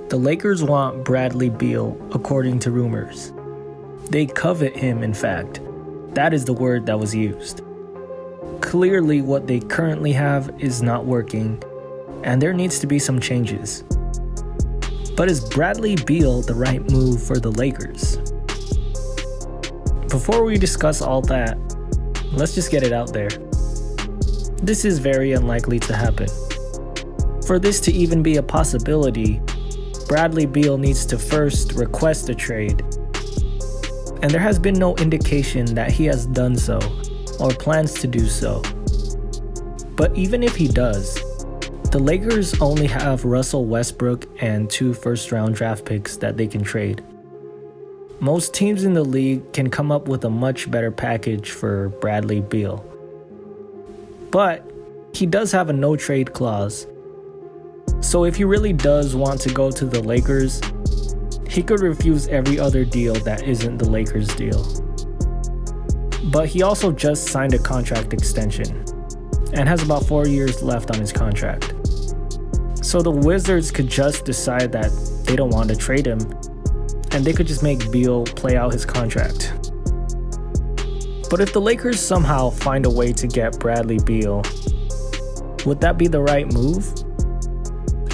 The Lakers want Bradley Beal, according to rumors. They covet him, in fact. That is the word that was used. Clearly, what they currently have is not working, and there needs to be some changes. But is Bradley Beal the right move for the Lakers? Before we discuss all that, let's just get it out there. This is very unlikely to happen. For this to even be a possibility, Bradley Beal needs to first request a trade. And there has been no indication that he has done so or plans to do so. But even if he does, the Lakers only have Russell Westbrook and 2 first-round draft picks that they can trade. Most teams in the league can come up with a much better package for Bradley Beal. But he does have a no-trade clause. So if he really does want to go to the Lakers, he could refuse every other deal that isn't the Lakers deal. But he also just signed a contract extension and has about 4 years left on his contract. So the Wizards could just decide that they don't want to trade him, and they could just make Beal play out his contract. But if the Lakers somehow find a way to get Bradley Beal, would that be the right move?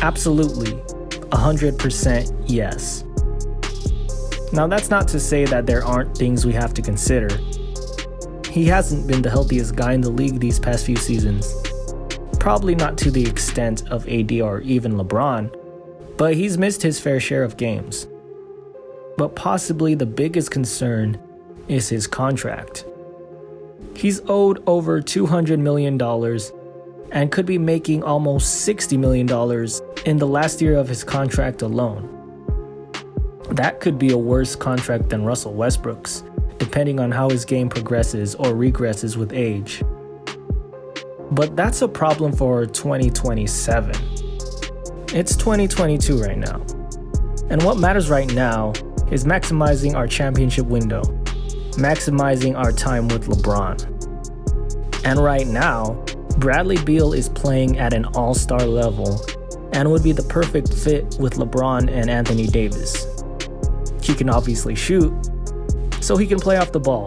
Absolutely, 100% yes. Now that's not to say that there aren't things we have to consider. He hasn't been the healthiest guy in the league these past few seasons. Probably not to the extent of AD or even LeBron, but he's missed his fair share of games. But possibly the biggest concern is his contract. He's owed over $200 million and could be making almost $60 million in the last year of his contract alone. That could be a worse contract than Russell Westbrook's, depending on how his game progresses or regresses with age. But that's a problem for 2027. It's 2022 right now. And what matters right now is maximizing our championship window, maximizing our time with LeBron. And right now, Bradley Beal is playing at an all-star level and would be the perfect fit with LeBron and Anthony Davis. He can obviously shoot, so he can play off the ball,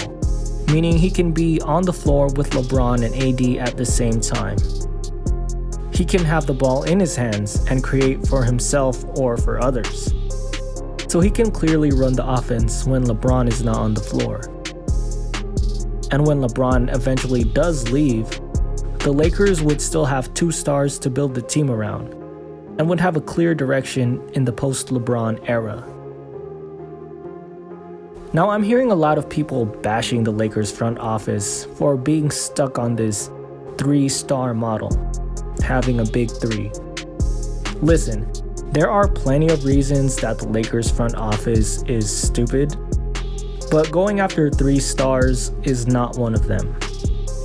meaning he can be on the floor with LeBron and AD at the same time. He can have the ball in his hands and create for himself or for others. So he can clearly run the offense when LeBron is not on the floor. And when LeBron eventually does leave, the Lakers would still have 2 stars to build the team around and would have a clear direction in the post-LeBron era. Now, I'm hearing a lot of people bashing the Lakers front office for being stuck on this 3-star model, having a big 3. Listen, there are plenty of reasons that the Lakers front office is stupid, but going after 3 stars is not one of them.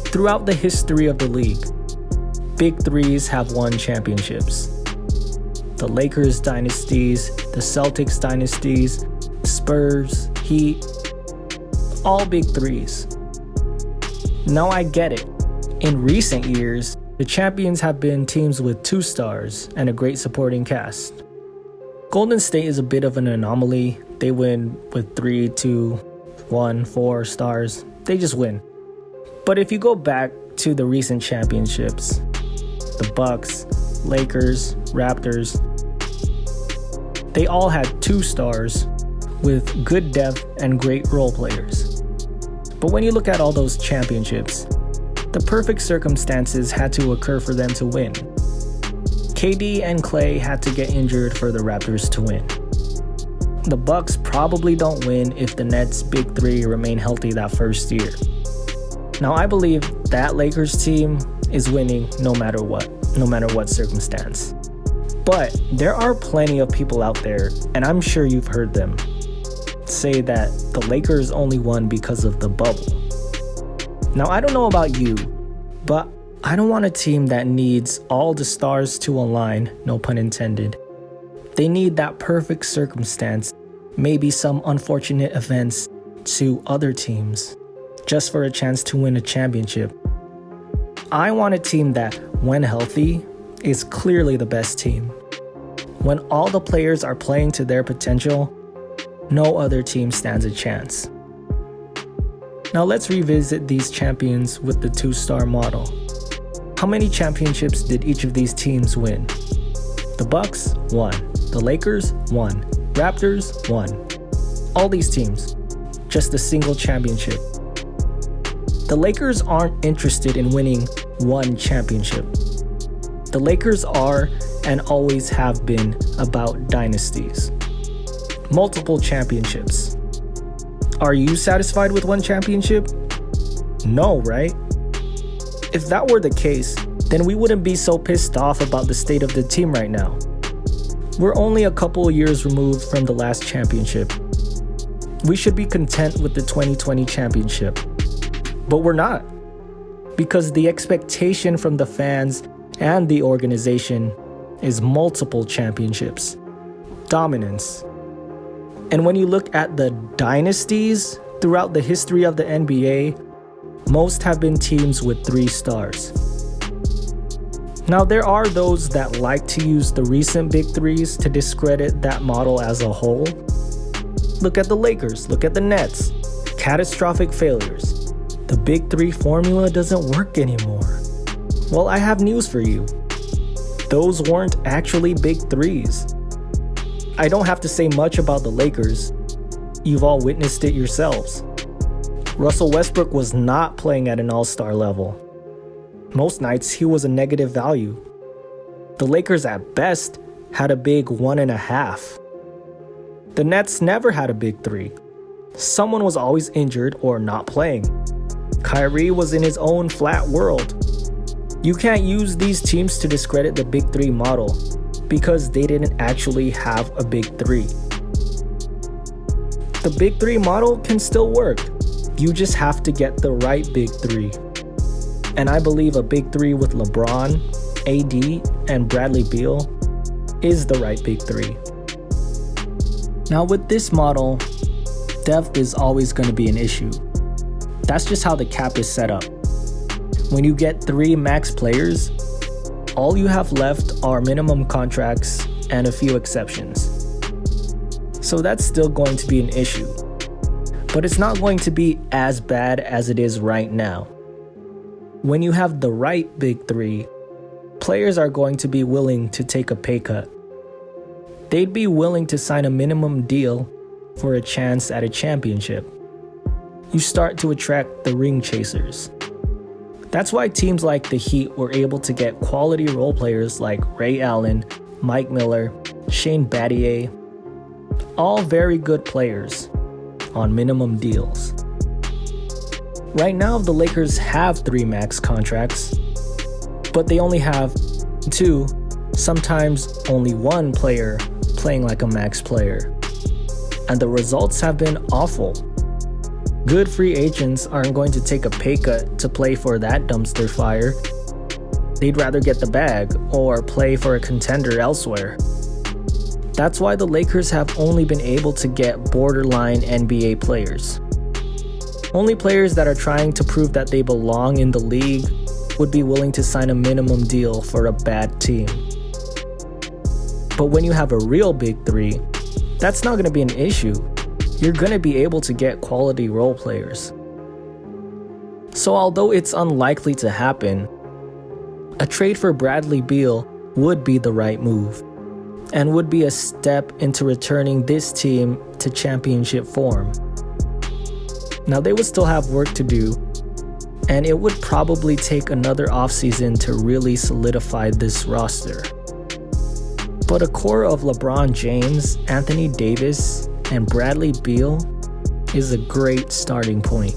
Throughout the history of the league, big 3s have won championships. The Lakers dynasties, the Celtics dynasties, Spurs, Heat, all big 3s. Now I get it. In recent years, the champions have been teams with 2 stars and a great supporting cast. Golden State is a bit of an anomaly. They win with 3, 2, 1, 4 stars. They just win. But if you go back to the recent championships, the Bucks, Lakers, Raptors, they all had 2 stars with good depth and great role players. But when you look at all those championships, the perfect circumstances had to occur for them to win. KD and Klay had to get injured for the Raptors to win. The Bucks probably don't win if the Nets' big 3 remain healthy that first year. Now I believe that Lakers team is winning no matter what circumstance. But there are plenty of people out there, and I'm sure you've heard them, say that the Lakers only won because of the bubble. Now I don't know about you, but I don't want a team that needs all the stars to align, no pun intended. They need that perfect circumstance, maybe some unfortunate events to other teams, just for a chance to win a championship. I want a team that, when healthy, is clearly the best team. When all the players are playing to their potential, no other team stands a chance. Now let's revisit these champions with the 2-star model. How many championships did each of these teams win? The Bucks won. The Lakers won. Raptors won. All these teams, just a single championship. The Lakers aren't interested in winning one championship. The Lakers are and always have been about dynasties. Multiple championships. Are you satisfied with one championship? No, right? If that were the case, then we wouldn't be so pissed off about the state of the team right now. We're only a couple years removed from the last championship. We should be content with the 2020 championship. But we're not. Because the expectation from the fans and the organization is multiple championships. Dominance. And when you look at the dynasties throughout the history of the NBA, most have been teams with 3 stars. Now, there are those that like to use the recent big threes to discredit that model as a whole. Look at the Lakers, look at the Nets. Catastrophic failures. The big 3 formula doesn't work anymore. Well, I have news for you. Those weren't actually big 3s. I don't have to say much about the Lakers. You've all witnessed it yourselves. Russell Westbrook was not playing at an all-star level. Most nights, he was a negative value. The Lakers at best had a big 1.5. The Nets never had a big 3. Someone was always injured or not playing. Kyrie was in his own flat world. You can't use these teams to discredit the big 3 model because they didn't actually have a big 3. The big 3 model can still work. You just have to get the right big 3. And I believe a big 3 with LeBron, AD, and Bradley Beal is the right big 3. Now with this model, depth is always going to be an issue. That's just how the cap is set up. When you get 3 max players, all you have left are minimum contracts and a few exceptions. So that's still going to be an issue. But it's not going to be as bad as it is right now. When you have the right big 3, players are going to be willing to take a pay cut. They'd be willing to sign a minimum deal for a chance at a championship. You start to attract the ring chasers. That's why teams like the Heat were able to get quality role players like Ray Allen, Mike Miller, Shane Battier, all very good players on minimum deals. Right now, the Lakers have 3 max contracts, but they only have 2, sometimes only 1 player playing like a max player. And the results have been awful. Good free agents aren't going to take a pay cut to play for that dumpster fire. They'd rather get the bag or play for a contender elsewhere. That's why the Lakers have only been able to get borderline NBA players. Only players that are trying to prove that they belong in the league would be willing to sign a minimum deal for a bad team. But when you have a real big 3, that's not going to be an issue. You're going to be able to get quality role players. So although it's unlikely to happen, a trade for Bradley Beal would be the right move and would be a step into returning this team to championship form. Now they would still have work to do, and it would probably take another offseason to really solidify this roster. But a core of LeBron James, Anthony Davis, and Bradley Beal is a great starting point.